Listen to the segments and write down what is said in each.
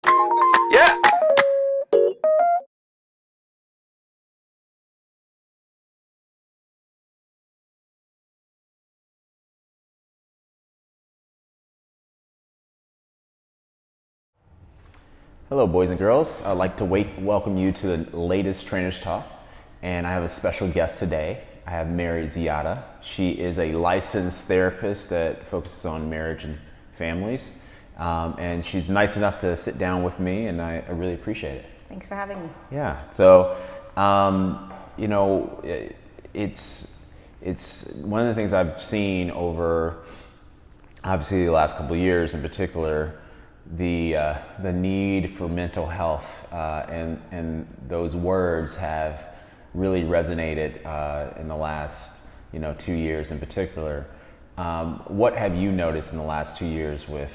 Yeah. Hello, boys and girls. I'd like to welcome you to the latest Trainers Talk, and I have a special guest today. I have Mary Ziadeh. She is a licensed therapist that focuses on marriage and families, and she's nice enough to sit down with me, and I really appreciate it. Thanks for having me. Yeah. So, it's one of the things I've seen over, obviously, the last couple of years in particular. The need for mental health and those words have really resonated in the last 2 years in particular. What have you noticed in the last 2 years with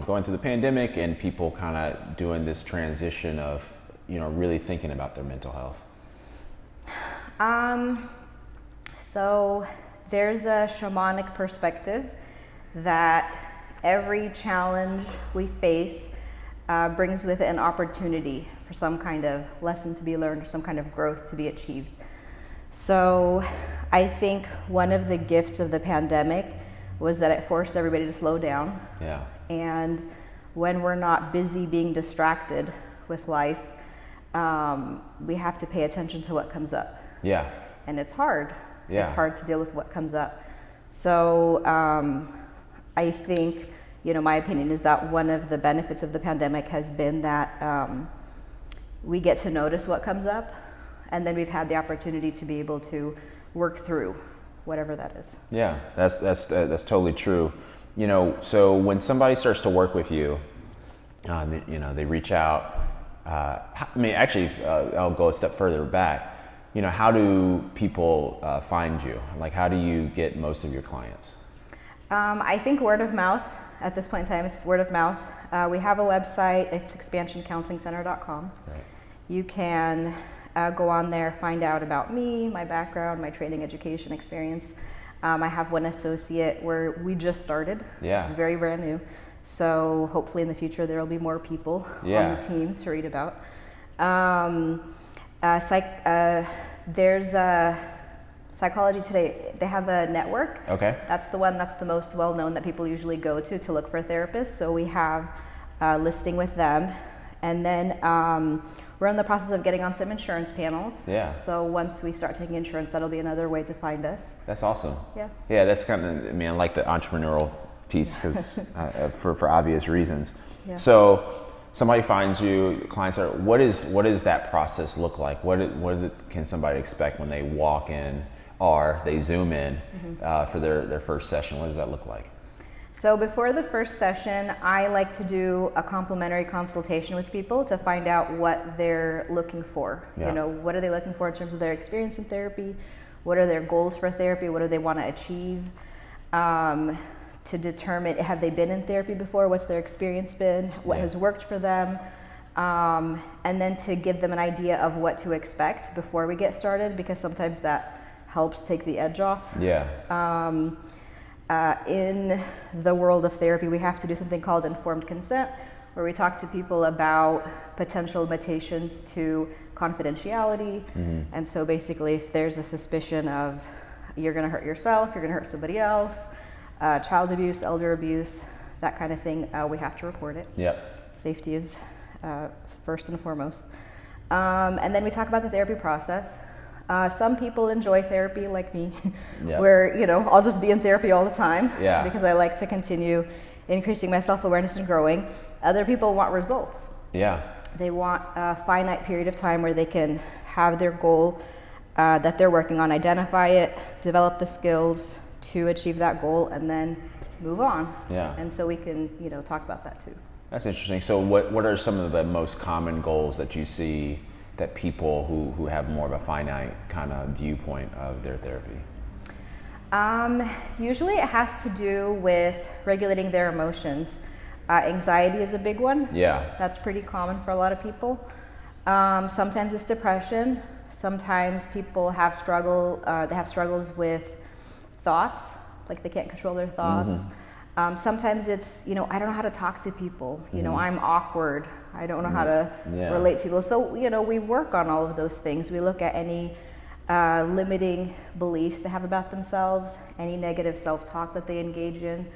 going through the pandemic and people kind of doing this transition of really thinking about their mental health? So there's a shamanic perspective that every challenge we face brings with it an opportunity for some kind of lesson to be learned or some kind of growth to be achieved. So I think one of the gifts of the pandemic was that it forced everybody to slow down. Yeah. And when we're not busy being distracted with life, we have to pay attention to what comes up. Yeah. And it's hard. Yeah. It's hard to deal with what comes up. So I think, my opinion is that one of the benefits of the pandemic has been that we get to notice what comes up, and then we've had the opportunity to be able to work through whatever that is. Yeah, that's totally true. So when somebody starts to work with you, they reach out. I'll go a step further back. How do people find you? Like, how do you get most of your clients? I think word of mouth. At this point in time, it's word of mouth. We have a website. It's expansioncounselingcenter.com. Right. You can go on there, find out about me, my background, my training, education experience. I have one associate where we just started. Yeah. Very brand new. So hopefully in the future there will be more people on the team to read about. There's Psychology Today, they have a network. Okay. That's the one that's the most well-known that people usually go to look for a therapist. So we have a listing with them. And then we're in the process of getting on some insurance panels. Yeah. So once we start taking insurance, that'll be another way to find us. That's awesome. Yeah. Yeah, that's kind of, I like the entrepreneurial piece because for obvious reasons. Yeah. So somebody finds you, clients are, what does that process look like? What can somebody expect when they walk in or they Zoom in for their first session? What does that look like? So before the first session, I like to do a complimentary consultation with people to find out what they're looking for. Yeah. What are they looking for in terms of their experience in therapy? What are their goals for therapy? What do they want to achieve? To determine, have they been in therapy before? What's their experience been? What has worked for them? And then to give them an idea of what to expect before we get started, because sometimes that helps take the edge off. Yeah. In the world of therapy, we have to do something called informed consent, where we talk to people about potential limitations to confidentiality. And so basically, if there's a suspicion of you're going to hurt yourself, you're going to hurt somebody else, child abuse, elder abuse, that kind of thing, we have to report it. Yep. Safety is first and foremost. And then we talk about the therapy process. Some people enjoy therapy like me, Yep. where, I'll just be in therapy all the time because I like to continue increasing my self-awareness and growing. Other people want results. Yeah. They want a finite period of time where they can have their goal that they're working on, identify it, develop the skills to achieve that goal, and then move on. Yeah. And so we can, talk about that too. That's interesting. So what are some of the most common goals that you see that people who have more of a finite kind of viewpoint of their therapy? Usually it has to do with regulating their emotions. Anxiety is a big one. Yeah. That's pretty common for a lot of people. Sometimes it's depression. Sometimes people have struggles with thoughts, like they can't control their thoughts. Sometimes it's, I don't know how to talk to people. I'm awkward. I don't know how to relate to people. So, we work on all of those things. We look at any limiting beliefs they have about themselves, any negative self-talk that they engage in.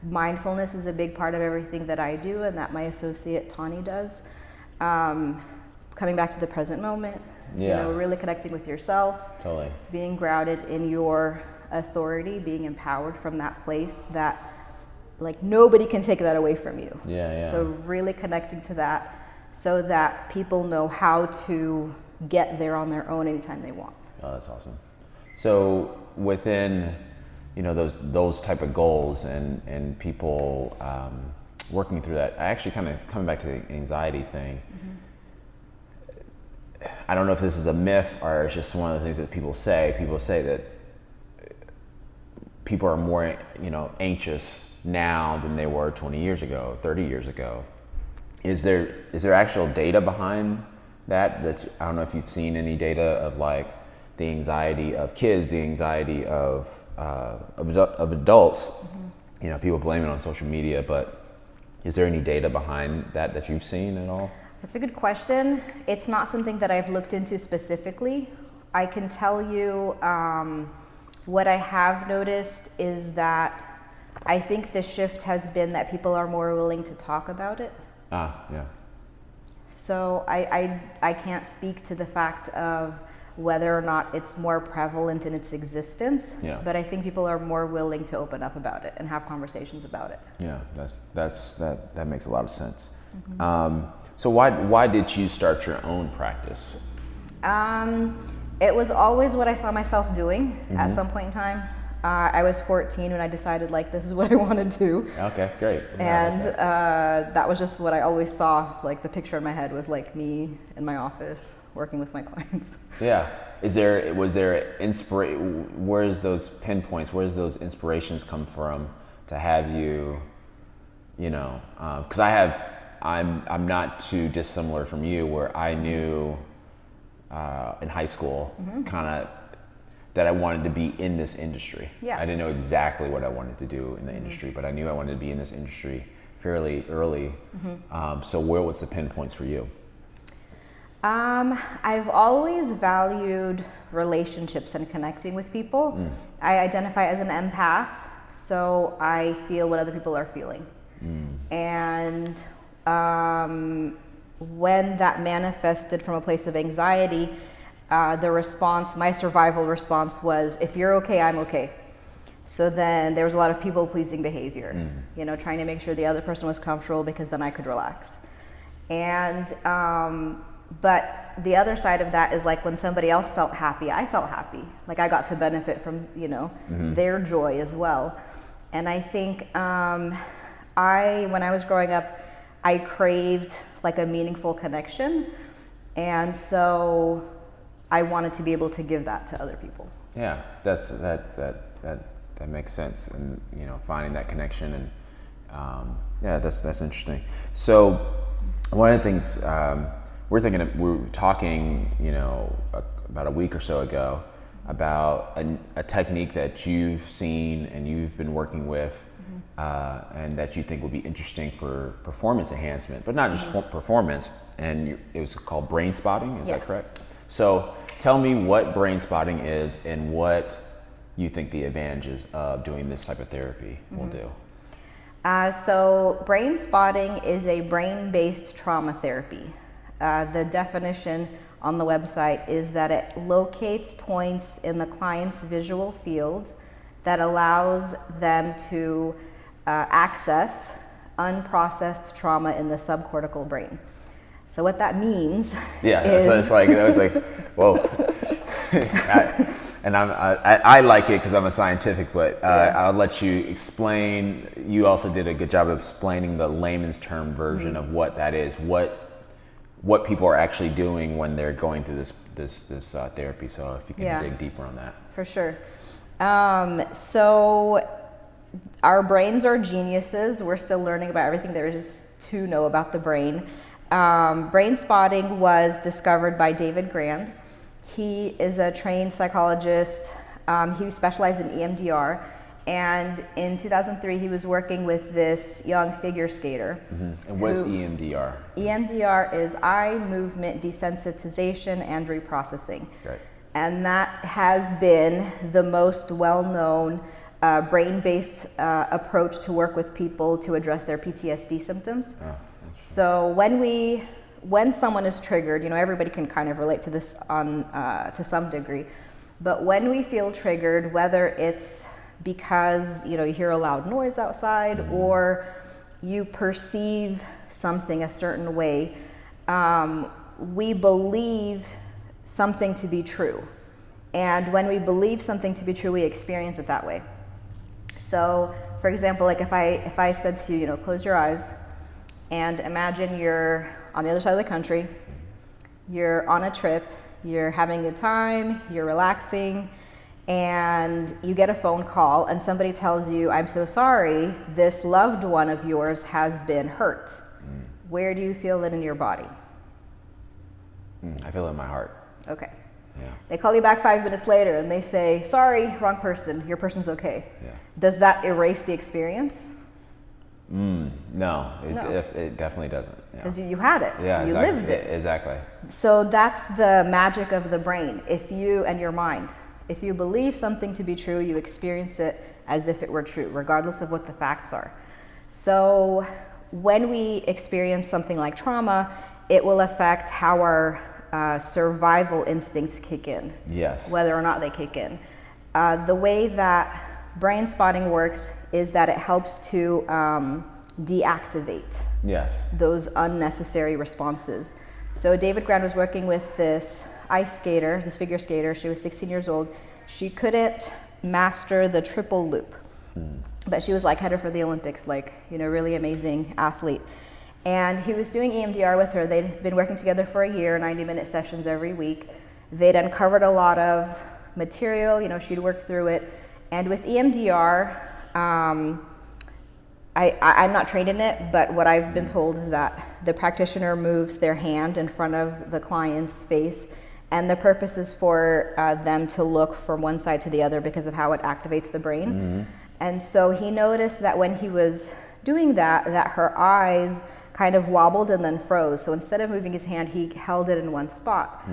Mindfulness is a big part of everything that I do and that my associate Tani does. Coming back to the present moment, really connecting with yourself, totally being grounded in your authority, being empowered from that place that like nobody can take that away from you. So really connecting to that so that people know how to get there on their own anytime they want. Oh, that's awesome. So within those type of goals and people working through that, I actually kind of coming back to the anxiety thing. I don't know if this is a myth or it's just one of the things that people say. People say that people are more, anxious now than they were 20 years ago, 30 years ago. Is there actual data behind that I don't know if you've seen any data of like the anxiety of kids, the anxiety of adults? People blame it on social media, but is there any data behind that you've seen at all? That's a good question. It's not something that I've looked into specifically. I can tell you what I have noticed is that I think the shift has been that people are more willing to talk about it. So I can't speak to the fact of whether or not it's more prevalent in its existence, but I think people are more willing to open up about it and have conversations about it. Yeah, that makes a lot of sense. So why did you start your own practice? It was always what I saw myself doing at some point in time. I was 14 when I decided like this is what I want to do. Okay, great. And that was just what I always saw. Like the picture in my head was like me in my office working with my clients. Yeah. Was there where's those pinpoints? Where's those inspirations come from to have you? Because I'm not too dissimilar from you, where I knew in high school kind of that I wanted to be in this industry. I didn't know exactly what I wanted to do in the industry, but I knew I wanted to be in this industry fairly early. So where was the pinpoints for you? I've always valued relationships and connecting with people. I identify as an empath, so I feel what other people are feeling. And when that manifested from a place of anxiety, my survival response was, if you're okay, I'm okay. So then there was a lot of people-pleasing behavior, trying to make sure the other person was comfortable because then I could relax. And, but the other side of that is like when somebody else felt happy, I felt happy. Like I got to benefit from, their joy as well. And I think when I was growing up, I craved like a meaningful connection. And so I wanted to be able to give that to other people. Yeah, that makes sense, and finding that connection, and that's interesting. So one of the things we were talking, about a week or so ago about a technique that you've seen and you've been working with, and that you think would be interesting for performance enhancement, but not just performance. And it was called brain spotting. Is that correct? So tell me what brain spotting is and what you think the advantages of doing this type of therapy will do. So brain spotting is a brain-based trauma therapy. The definition on the website is that it locates points in the client's visual field that allows them to access unprocessed trauma in the subcortical brain. So what that means is... So it's like, I was like, whoa. I like it because I'm a scientific, but I'll let you explain. You also did a good job of explaining the layman's term version of what that is, what people are actually doing when they're going through this therapy. So if you can dig deeper on that. For sure. So our brains are geniuses. We're still learning about everything there is to know about the brain. Brain spotting was discovered by David Grand. He is a trained psychologist. He specialized in EMDR, And in 2003, he was working with this young figure skater. And what is EMDR? EMDR is eye movement desensitization and reprocessing. Right. And that has been the most well-known brain-based approach to work with people to address their PTSD symptoms. So when someone is triggered, everybody can kind of relate to this to some degree, but when we feel triggered, whether it's because you hear a loud noise outside or you perceive something a certain way, we believe something to be true. And when we believe something to be true, we experience it that way. So, for example, like if I said to you, close your eyes and imagine you're on the other side of the country, you're on a trip, you're having a good time, you're relaxing, and you get a phone call and somebody tells you, I'm so sorry, this loved one of yours has been hurt. Where do you feel it in your body? I feel it in my heart. Okay. Yeah. They call you back 5 minutes later and they say, sorry, wrong person, your person's okay. Yeah. Does that erase the experience? No, it definitely doesn't. Because you had it. Yeah, you lived it. Exactly. So that's the magic of the brain. If you and your mind, if you believe something to be true, you experience it as if it were true, regardless of what the facts are. So when we experience something like trauma, it will affect how our survival instincts kick in. Yes. Whether or not they kick in. The way that brain spotting works is that it helps to deactivate those unnecessary responses. So David Grand was working with this ice skater, this figure skater. She was 16 years old. She couldn't master the triple loop, but she was like headed for the Olympics, really amazing athlete. And he was doing EMDR with her. They'd been working together for a year, 90-minute sessions every week. They'd uncovered a lot of material, she'd worked through it. And with EMDR, I'm not trained in it, but what I've been told is that the practitioner moves their hand in front of the client's face, and the purpose is for them to look from one side to the other because of how it activates the brain. And so he noticed that when he was doing that her eyes kind of wobbled and then froze. So instead of moving his hand, he held it in one spot.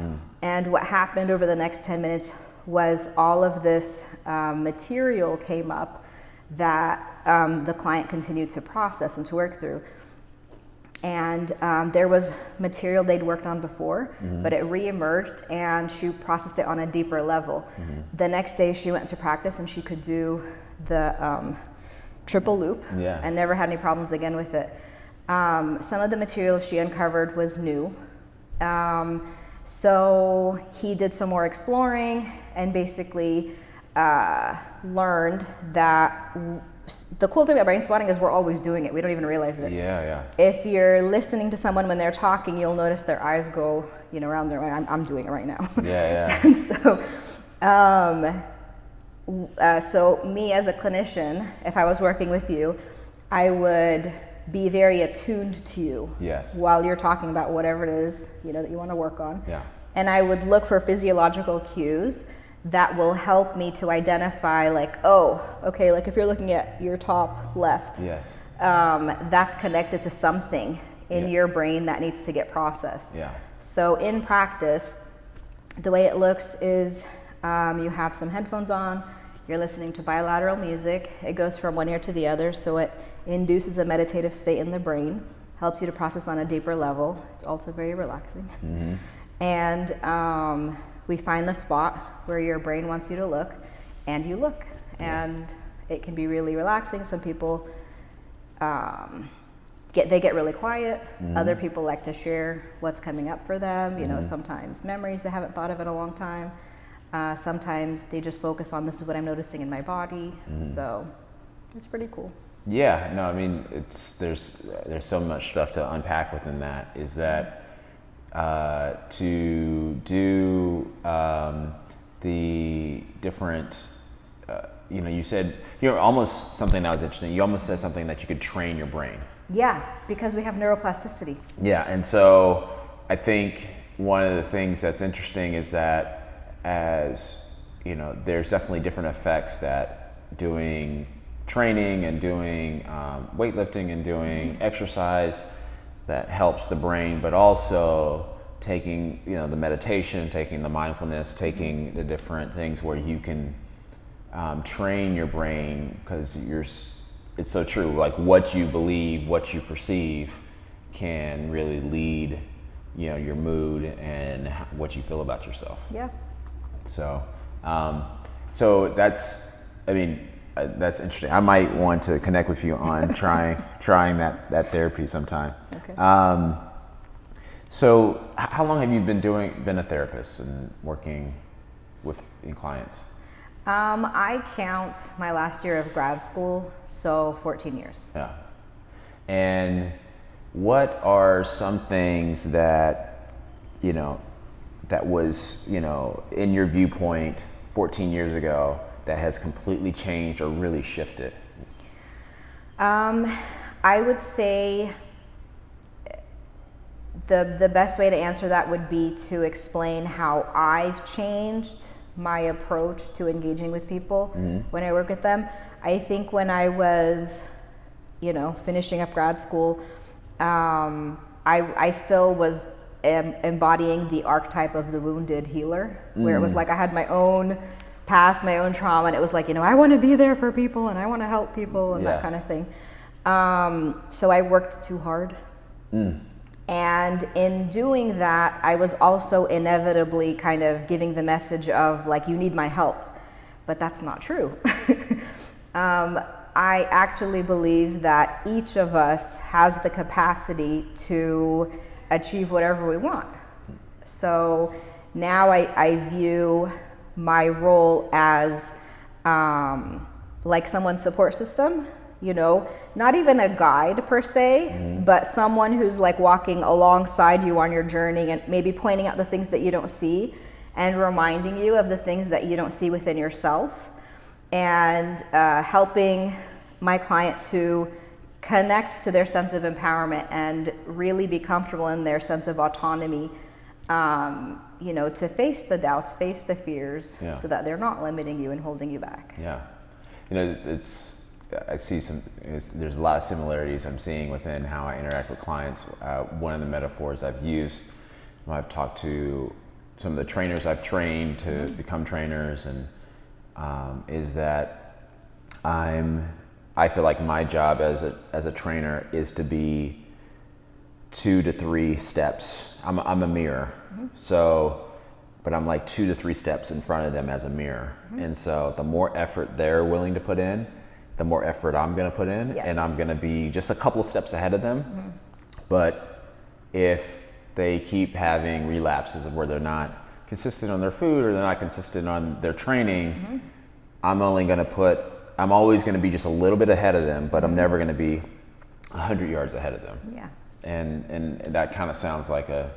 And what happened over the next 10 minutes was all of this material came up that the client continued to process and to work through. And there was material they'd worked on before, but it re-emerged and she processed it on a deeper level. The next day she went to practice and she could do the triple loop and never had any problems again with it. Some of the material she uncovered was new. So he did some more exploring and basically learned that the cool thing about brain spotting is we're always doing it. We don't even realize it. If you're listening to someone when they're talking, you'll notice their eyes go, around their eye. I'm doing it right now. And so me as a clinician, if I was working with you, I would be very attuned to you while you're talking about whatever it is, that you want to work on. And I would look for physiological cues that will help me to identify if you're looking at your top left, that's connected to something in your brain that needs to get processed. So in practice, the way it looks is you have some headphones on, you're listening to bilateral music, it goes from one ear to the other, so it induces a meditative state in the brain, helps you to process on a deeper level. It's also very relaxing. And we find the spot where your brain wants you to look, and you look. And it can be really relaxing. Some people get really quiet. Other people like to share what's coming up for them. Sometimes memories they haven't thought of in a long time. Sometimes they just focus on, this is what I'm noticing in my body. So it's pretty cool. Yeah, no, I mean, there's so much stuff to unpack within that. Is that to do the different, you said, almost something that was interesting. You almost said something that you could train your brain. Yeah, because we have neuroplasticity. Yeah, and so I think one of the things that's interesting is that there's definitely different effects that doing training and doing weightlifting and doing exercise that helps the brain, but also taking, the meditation, taking the mindfulness, taking the different things where you can train your brain, because it's so true. Like what you believe, what you perceive can really lead, your mood and what you feel about yourself. Yeah. So, that's interesting. I might want to connect with you on trying that therapy sometime. Okay. So how long have you been a therapist and working in clients? I count my last year of grad school, so 14 years. Yeah. And what are some things that, that was, in your viewpoint 14 years ago that has completely changed or really shifted? I would say the best way to answer that would be to explain how I've changed my approach to engaging with people when I work with them. I think when I was, finishing up grad school, I still was embodying the archetype of the wounded healer, where it was like I had my own past, my own trauma, and it was like, I want to be there for people and I want to help people and that kind of thing. So I worked too hard. And in doing that, I was also inevitably kind of giving the message of like, you need my help, but that's not true. I actually believe that each of us has the capacity to achieve whatever we want. So now I view my role as like someone's support system, not even a guide per se, but someone who's like walking alongside you on your journey and maybe pointing out the things that you don't see and reminding you of the things that you don't see within yourself, and helping my client to connect to their sense of empowerment and really be comfortable in their sense of autonomy, to face the doubts, face the fears, so that they're not limiting you and holding you back. Yeah. I see there's a lot of similarities I'm seeing within how I interact with clients. One of the metaphors I've used when I've talked to some of the trainers I've trained to become trainers, and is that I feel like my job as a trainer is to be 2 to 3 steps. I'm a mirror, but I'm like 2 to 3 steps in front of them as a mirror, and so the more effort they're willing to put in, the more effort I'm going to put in, and I'm going to be just a couple of steps ahead of them. But if they keep having relapses of where they're not consistent on their food or they're not consistent on their training, I'm always going to be just a little bit ahead of them, but I'm never going to be 100 yards ahead of them. Yeah. And that kind of sounds like a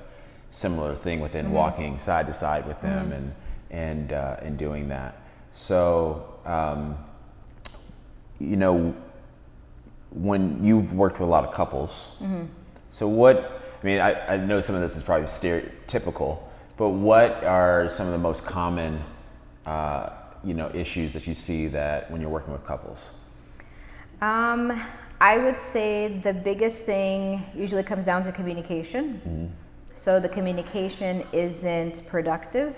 similar thing within walking side to side with them and doing that. So, when you've worked with a lot of couples, so I know some of this is probably stereotypical, but what are some of the most common, issues that you see that when you're working with couples? I would say the biggest thing usually comes down to communication. So the communication isn't productive,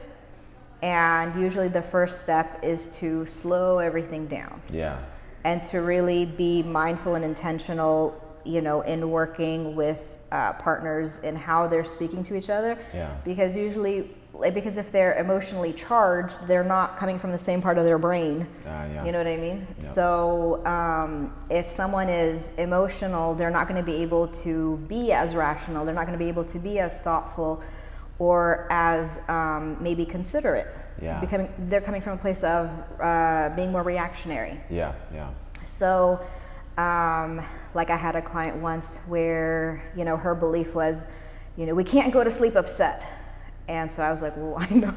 and usually the first step is to slow everything down. Yeah. And to really be mindful and intentional, in working with partners in how they're speaking to each other. Yeah. Because if they're emotionally charged, they're not coming from the same part of their brain. You know what I mean? Yep. So if someone is emotional, they're not going to be able to be as rational. They're not going to be able to be as thoughtful or as maybe considerate. Yeah. They're coming from a place of being more reactionary. Yeah, yeah. So, like I had a client once where, her belief was, we can't go to sleep upset. And so I was like, well, why not?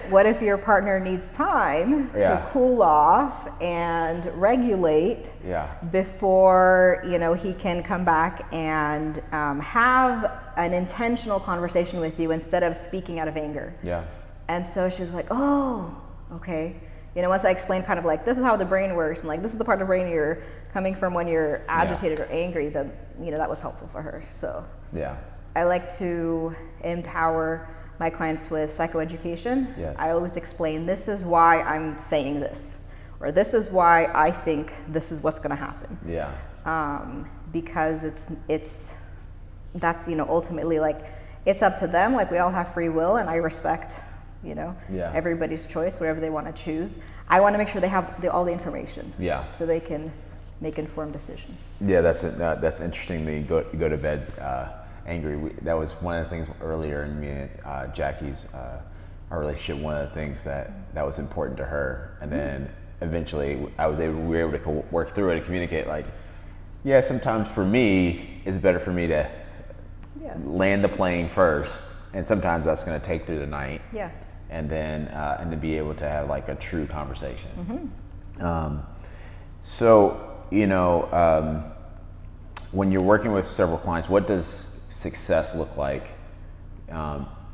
What if your partner needs time to cool off and regulate before, he can come back and have an intentional conversation with you instead of speaking out of anger. Yeah. And so she was like, oh, okay. once I explained kind of like, this is how the brain works, and like, this is the part of the brain you're coming from when you're agitated or angry, then, that was helpful for her. So yeah. I like to empower my clients with psychoeducation. Yes. I always explain, this is why I'm saying this, or this is why I think this is what's going to happen. Yeah. Because that's ultimately, like, it's up to them. Like, we all have free will, and I respect everybody's choice, whatever they want to choose. I want to make sure they have all the information. Yeah. So they can make informed decisions. Yeah, that's interesting. You go to bed angry. That was one of the things earlier in me and Jackie's our relationship. One of the things that was important to her, and then eventually we were able to work through it and communicate. Like, yeah, sometimes for me, it's better for me to land the plane first, and sometimes that's going to take through the night. Yeah. And then to be able to have like a true conversation. So when you're working with several clients, what does success look like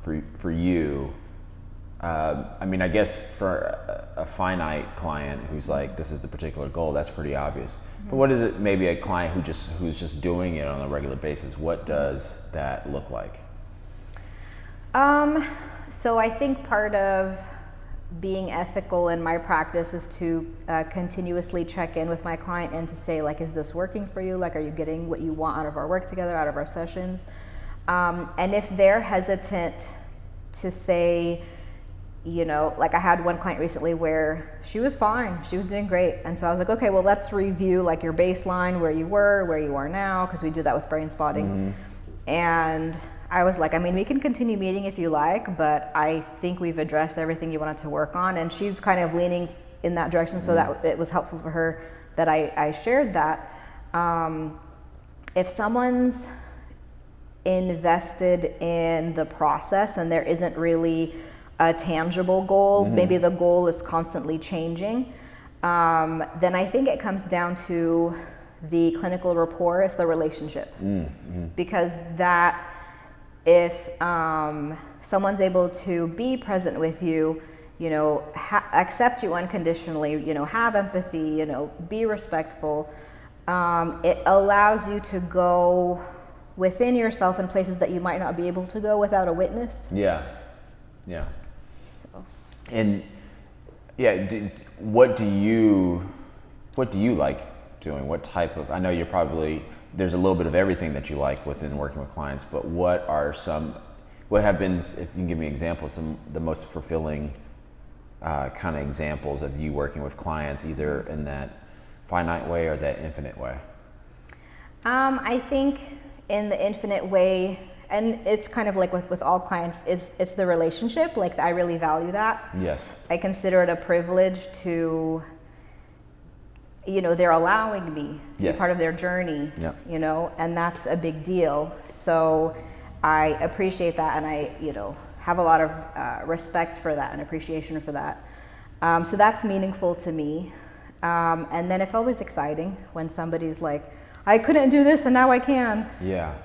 for you? I mean, I guess for a finite client who's like, this is the particular goal, that's pretty obvious. But what is it, maybe a client who's just doing it on a regular basis, what does that look like? So I think part of being ethical in my practice is to continuously check in with my client and to say, like, is this working for you? Like, are you getting what you want out of our work together, out of our sessions? And if they're hesitant to say, like, I had one client recently where she was fine, she was doing great. And so I was like, okay, well, let's review like your baseline, where you were, where you are now, because we do that with brain spotting. And I was like, I mean, we can continue meeting if you like, but I think we've addressed everything you wanted to work on. And she was kind of leaning in that direction, so that it was helpful for her that I shared that. If someone's invested in the process and there isn't really a tangible goal, maybe the goal is constantly changing, then I think it comes down to the clinical rapport, is the relationship. Because that, if someone's able to be present with you, accept you unconditionally, have empathy, be respectful, it allows you to go within yourself in places that you might not be able to go without a witness. Yeah. So. And what do you like doing? What type of, I know you're probably, there's a little bit of everything that you like within working with clients, but what have been, if you can give me examples, the most fulfilling kind of examples of you working with clients, either in that finite way or that infinite way? I think in the infinite way, and it's kind of like with all clients, it's the relationship. Like, I really value that. Yes. I consider it a privilege to, they're allowing me to be part of their journey, and that's a big deal. So I appreciate that, and I, have a lot of respect for that and appreciation for that. So that's meaningful to me. And then it's always exciting when somebody's like, I couldn't do this and now I can. Yeah.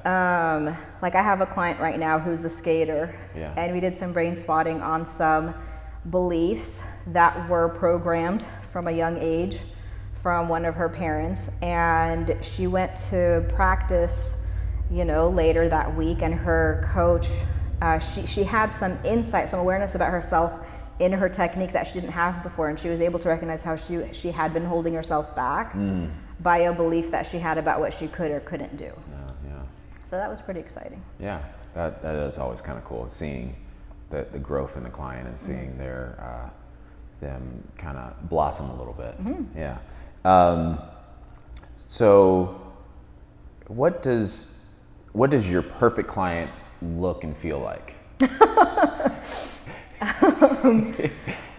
Like, I have a client right now who's a skater, and we did some brain spotting on some beliefs that were programmed from a young age from one of her parents, and she went to practice, later that week, and her coach, she had some insight, some awareness about herself in her technique that she didn't have before, and she was able to recognize how she had been holding herself back by a belief that she had about what she could or couldn't do. So that was pretty exciting. Yeah, that is always kind of cool, seeing the growth in the client and seeing them kind of blossom a little bit. Yeah. So what does your perfect client look and feel like?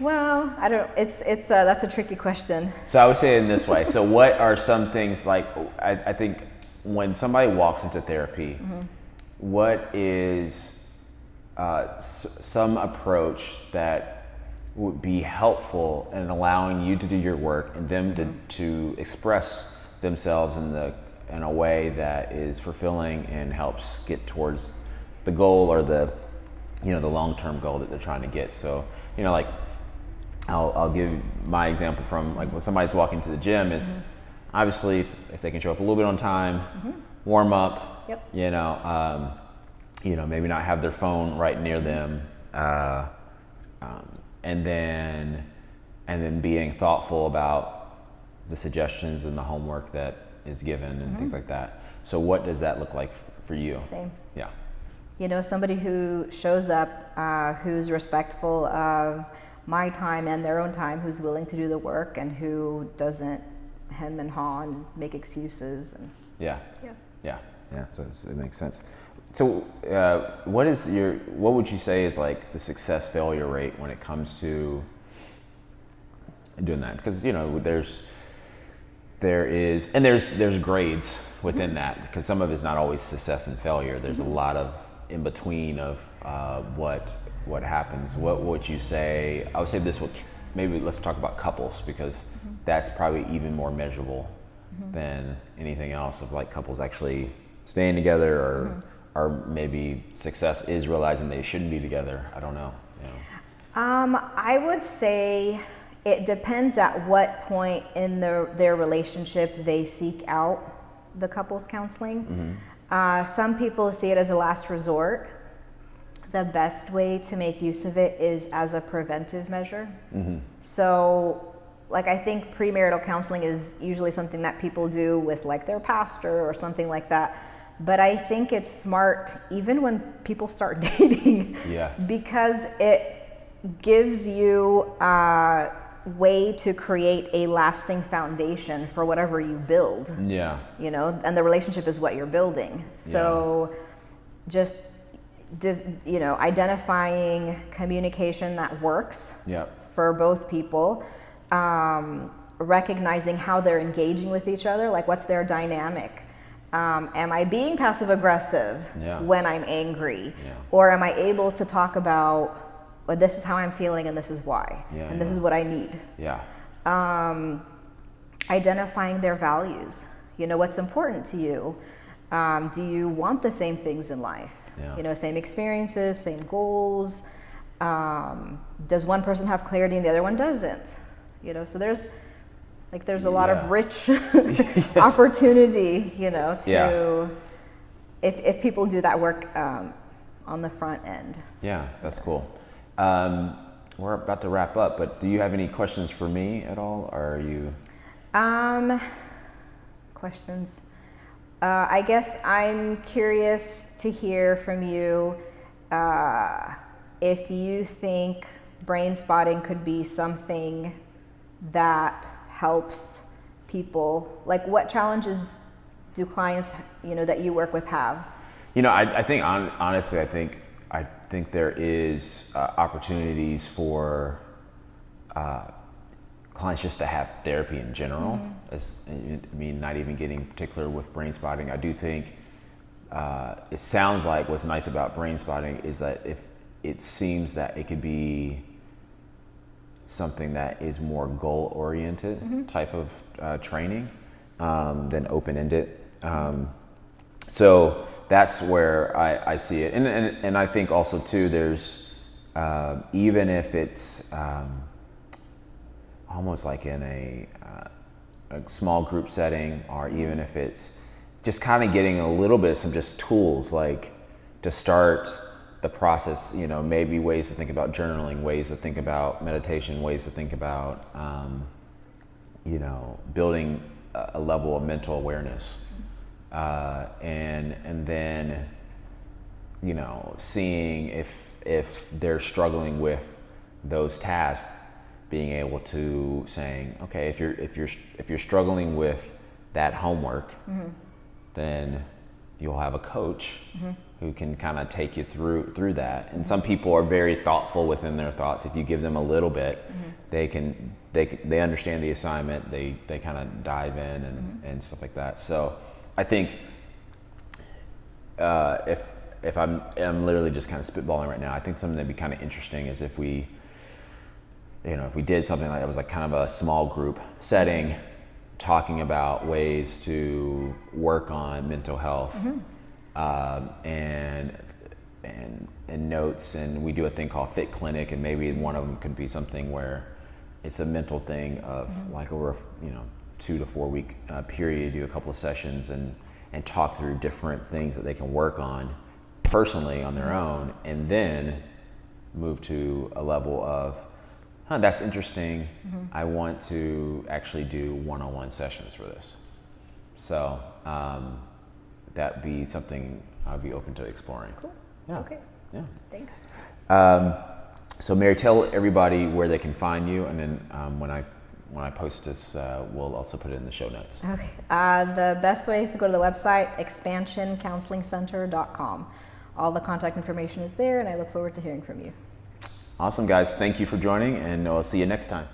Well, I don't. That's a tricky question. So I would say it in this way. So what are some things, like, I think when somebody walks into therapy, what is some approach that would be helpful in allowing you to do your work and them to express themselves in a way that is fulfilling and helps get towards the goal or the long-term goal that they're trying to get? So, like, I'll give my example from like when somebody's walking to the gym is obviously if they can show up a little bit on time, warm up, Yep. Maybe not have their phone right near them, and then being thoughtful about the suggestions and the homework that is given and things like that. So what does that look like for you? Same. Yeah. Somebody who shows up, who's respectful of my time and their own time, who's willing to do the work and who doesn't hem and haw and make excuses. And Yeah. So it makes sense. So what would you say is like the success failure rate when it comes to doing that? Because there's grades within that, because some of it's not always success and failure. There's a lot of in between of what happens. What would you say? I would say this would maybe let's talk about couples, because that's probably even more measurable than anything else, of like couples actually staying together, or maybe success is realizing they shouldn't be together. I don't know. I would say it depends at what point in their relationship they seek out the couples counseling. Some people see it as a last resort. The best way to make use of it is as a preventive measure. So, like, I think premarital counseling is usually something that people do with like their pastor or something like that. But I think it's smart even when people start dating, because it gives you a way to create a lasting foundation for whatever you build. And the relationship is what you're building. So just identifying communication that works for both people, recognizing how they're engaging with each other, like what's their dynamic. Am I being passive aggressive when I'm angry? Or am I able to talk about, well, this is how I'm feeling and this is why, and this is what I need. Identifying their values. What's important to you. Do you want the same things in life? Same experiences, same goals. Does one person have clarity and the other one doesn't? So there's a lot of rich opportunity, to if people do that work on the front end. Yeah, that's cool. We're about to wrap up, but do you have any questions for me at all? Or are you? Questions. I guess I'm curious to hear from you if you think brain spotting could be something that helps people. Like, what challenges do clients, that you work with have? I think honestly, I think there is opportunities for clients just to have therapy in general. Not even getting particular with brain spotting. I do think it sounds like what's nice about brain spotting is that if it seems that it could be something that is more goal-oriented type of training than open-ended. So that's where I see it. And I think also too, there's, even if it's almost like in a small group setting, or even if it's just kind of getting a little bit of some just tools, like to start the process, maybe ways to think about journaling, ways to think about meditation, ways to think about, building a level of mental awareness. And then, seeing if they're struggling with those tasks, being able to saying, okay, if you're struggling with that homework, then you'll have a coach who can kind of take you through that. And some people are very thoughtful within their thoughts. If you give them a little bit, they understand the assignment. They kind of dive in and stuff like that. So I think if I'm literally just kind of spitballing right now, I think something that'd be kind of interesting is if we did something like that, was like kind of a small group setting, talking about ways to work on mental health, and notes, and we do a thing called Fit Clinic, and maybe one of them could be something where it's a mental thing of like over a 2 to 4 week period, do a couple of sessions and talk through different things that they can work on personally on their own, and then move to a level of, that's interesting. I want to actually do one-on-one sessions for this. So that'd be something I'd be open to exploring. Cool. Yeah. Okay. Yeah. Thanks. So Mary, tell everybody where they can find you, and then when I post this, we'll also put it in the show notes. Okay. The best way is to go to the website, expansioncounselingcenter.com. All the contact information is there, and I look forward to hearing from you. Awesome, guys. Thank you for joining, and I'll see you next time.